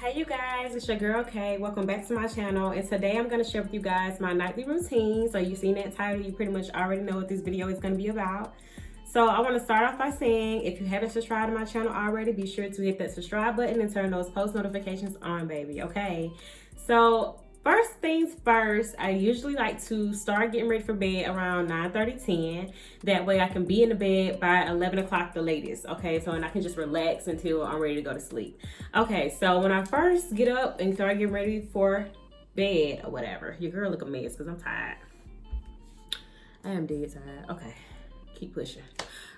Hey you guys, it's your girl Kay. Welcome back to my channel, and today I'm going to share with you guys my nightly routine. So you've seen that title, you pretty much already know what this video is going to be about. So I want to start off by saying, if you haven't subscribed to my channel already, be sure to hit that subscribe button and turn those post notifications on, baby, okay? So first things first, I usually like to start getting ready for bed around 9:30, 10. That way I can be in the bed by 11 o'clock the latest, okay? So, and I can just relax until I'm ready to go to sleep. Okay, so when I first get up and start getting ready for bed or whatever, your girl look a mess because I'm tired. I am dead tired. Okay, keep pushing.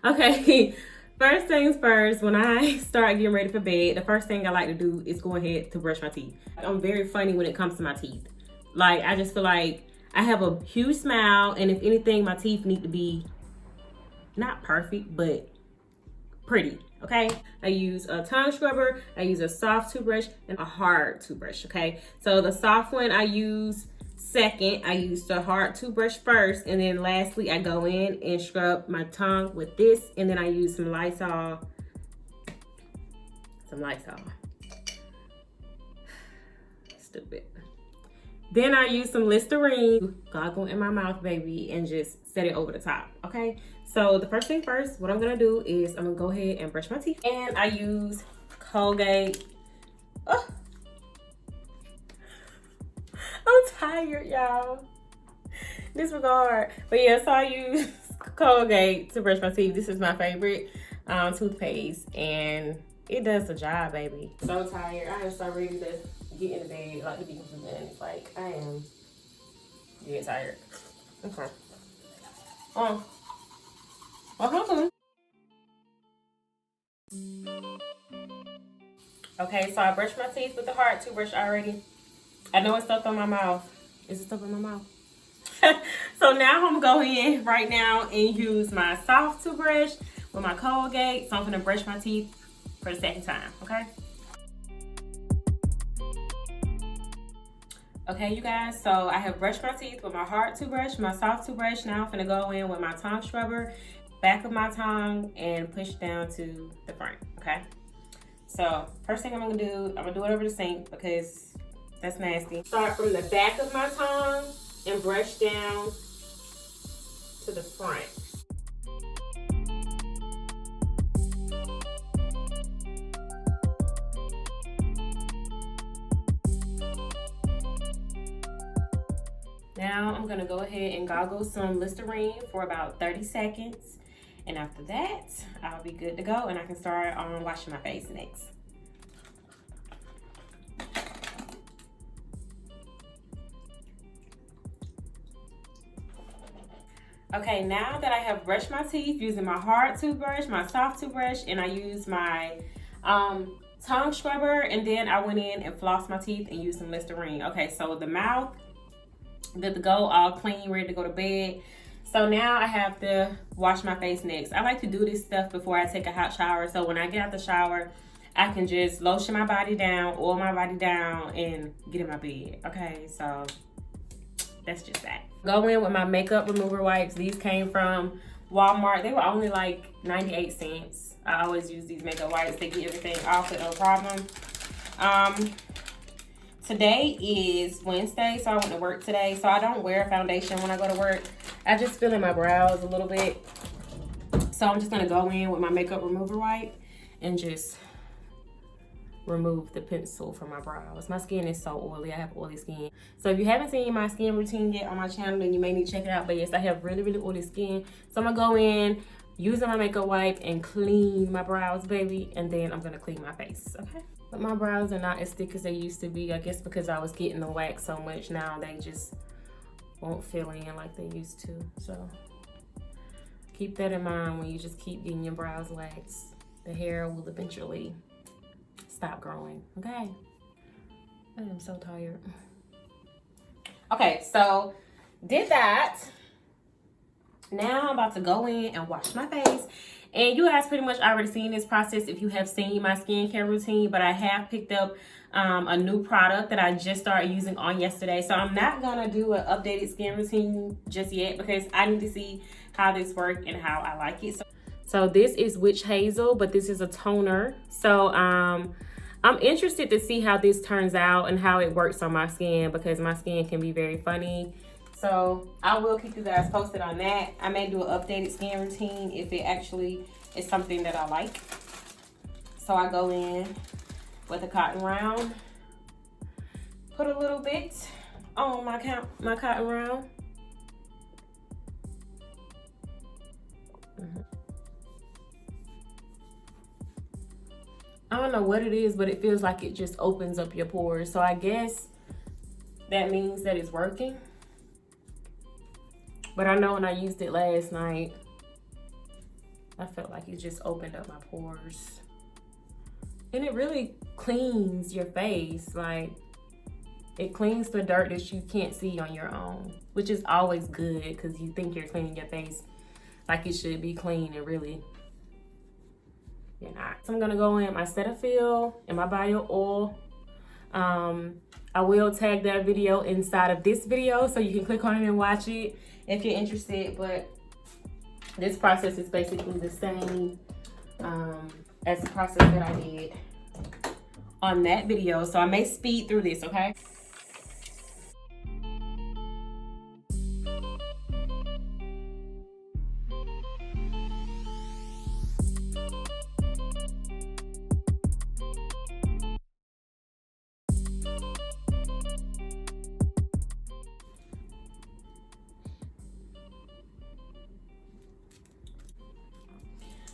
Okay, first things first, when I start getting ready for bed, the first thing I like to do is go ahead to brush my teeth. I'm very funny when it comes to my teeth. Like, I just feel like I have a huge smile, and if anything, my teeth need to be not perfect, but pretty, okay? I use a tongue scrubber, I use a soft toothbrush, and a hard toothbrush, okay? So the soft one I use second, I use the hard toothbrush first, and then lastly, I go in and scrub my tongue with this, and then I use some Lysol. Stupid. Then I use some Listerine, goggle in my mouth, baby, and just set it over the top, okay? So the first thing first, what I'm gonna do is I'm gonna go ahead and brush my teeth. And I use Colgate. Oh. I'm tired, y'all. Disregard. But yeah, so I use Colgate to brush my teeth. This is my favorite toothpaste, and it does the job, baby. So tired. I am so ready to get in the bed, like the people do that. It's like I am getting tired. Okay. Okay, so I brushed my teeth with the hard toothbrush already. I know it's stuck on my mouth. Is it stuck on my mouth? So now I'm gonna go in right now and use my soft toothbrush with my Colgate. So I'm gonna brush my teeth for the second time, okay? Okay, you guys, so I have brushed my teeth with my hard toothbrush, my soft toothbrush. Now I'm gonna go in with my tongue scrubber, back of my tongue, and push down to the front, okay? So first thing I'm gonna do, I'm gonna do it over the sink because that's nasty. Start from the back of my tongue and brush down to the front. Now I'm gonna go ahead and goggle some Listerine for about 30 seconds. And after that, I'll be good to go and I can start washing my face next. Okay, now that I have brushed my teeth using my hard toothbrush, my soft toothbrush, and I use my tongue scrubber, and then I went in and flossed my teeth and used some Listerine. Okay, so the mouth, good to go, all clean, ready to go to bed. So now I have to wash my face next. I like to do this stuff before I take a hot shower. So when I get out the shower, I can just lotion my body down, oil my body down, and get in my bed. Okay, so that's just that. Go in with my makeup remover wipes. These came from Walmart. They were only like 98 cents. I always use these makeup wipes. They get everything off with no problem. Today is Wednesday, so I went to work today. So I don't wear foundation when I go to work. I just fill in my brows a little bit. So I'm just gonna go in with my makeup remover wipe and just remove the pencil from my brows. My skin is so oily. I have oily skin. So if you haven't seen my skin routine yet on my channel, then you may need to check it out. But yes, I have really, really oily skin. So I'm gonna go in using my makeup wipe and clean my brows, baby. And then I'm gonna clean my face, okay? But my brows are not as thick as they used to be. I guess because I was getting the wax so much now, they just won't fill in like they used to. So keep that in mind when you just keep getting your brows waxed. The hair will eventually stop growing, okay? I am so tired. Okay, so did that. Now I'm about to go in and wash my face. And you guys pretty much already seen this process if you have seen my skincare routine, but I have picked up a new product that I just started using on yesterday. So I'm not gonna do an updated skin routine just yet because I need to see how this works and how I like it. So this is Witch Hazel, but this is a toner. So I'm interested to see how this turns out and how it works on my skin, because my skin can be very funny. So I will keep you guys posted on that. I may do an updated skin routine if it actually is something that I like. So I go in with a cotton round, put a little bit on my cotton round. I don't know what it is, but it feels like it just opens up your pores. So I guess that means that it's working. But I know when I used it last night, I felt like it just opened up my pores. And it really cleans your face. Like, it cleans the dirt that you can't see on your own, which is always good because you think you're cleaning your face like it should be clean, and really you're not. So I'm gonna go in my Cetaphil and my bio oil. I will tag that video inside of this video so you can click on it and watch it if you're interested. But this process is basically the same as the process that I did on that video. So I may speed through this, okay?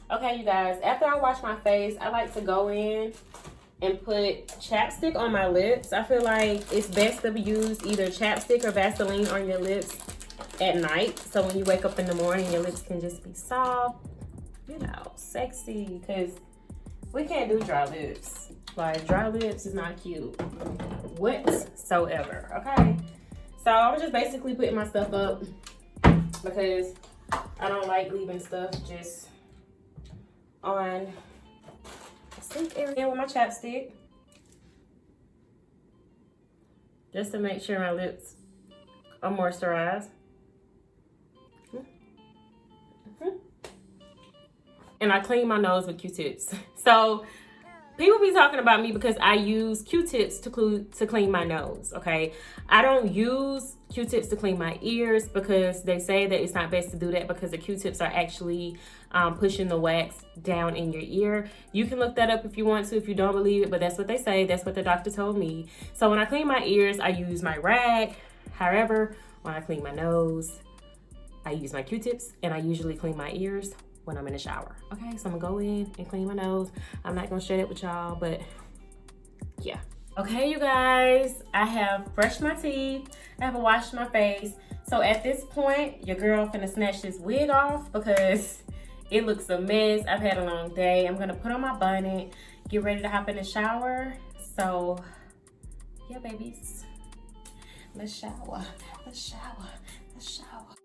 Okay, you guys, after I wash my face, I like to go in and put chapstick on my lips. I feel like it's best to use either chapstick or Vaseline on your lips at night. So when you wake up in the morning, your lips can just be soft, you know, sexy, because we can't do dry lips. Like, dry lips is not cute whatsoever, okay? So I'm just basically putting my stuff up because I don't like leaving stuff just on the sink area with my chapstick, just to make sure my lips are moisturized. And I clean my nose with Q-tips. So people be talking about me because I use Q-tips to clean my nose, okay? I don't use Q-tips to clean my ears because they say that it's not best to do that because the Q-tips are actually pushing the wax down in your ear. You can look that up if you want to, if you don't believe it, but that's what they say. That's what the doctor told me. So when I clean my ears, I use my rag. However, when I clean my nose, I use my Q-tips, and I usually clean my ears when I'm in the shower. Okay, so I'm gonna go in and clean my nose. I'm not gonna share it with y'all, but yeah. Okay, you guys, I have brushed my teeth. I have washed my face. So at this point, your girl finna snatch this wig off because it looks a mess. I've had a long day. I'm gonna put on my bonnet, get ready to hop in the shower. So yeah, babies, let's shower, let's shower, let's shower.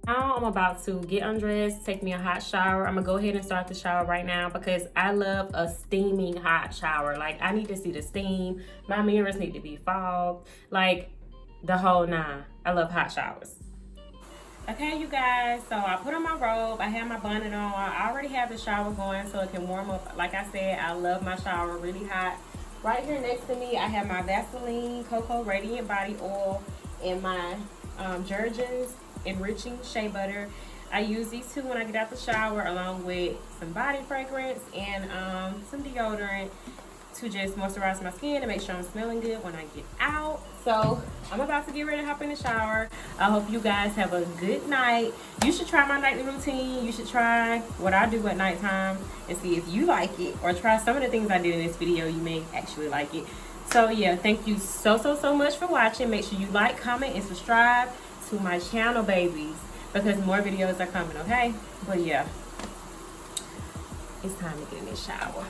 Now I'm about to get undressed, take me a hot shower. I'm gonna go ahead and start the shower right now because I love a steaming hot shower. Like, I need to see the steam. My mirrors need to be fogged, like the whole nine. I love hot showers. Okay, you guys, so I put on my robe. I have my bonnet on. I already have the shower going so it can warm up. Like I said, I love my shower really hot. Right here next to me, I have my Vaseline Cocoa Radiant Body Oil and my Jergens Enriching Shea Butter. I use these two when I get out the shower, along with some body fragrance and some deodorant to just moisturize my skin and make sure I'm smelling good when I get out. So I'm about to get ready to hop in the shower. I hope you guys have a good night. You should try my nightly routine. You should try what I do at nighttime and see if you like it, or try some of the things I did in this video. You may actually like it. So yeah, thank you so much for watching. Make sure you like, comment, and subscribe to my channel, babies, because more videos are coming, okay? But yeah, it's time to get in the shower.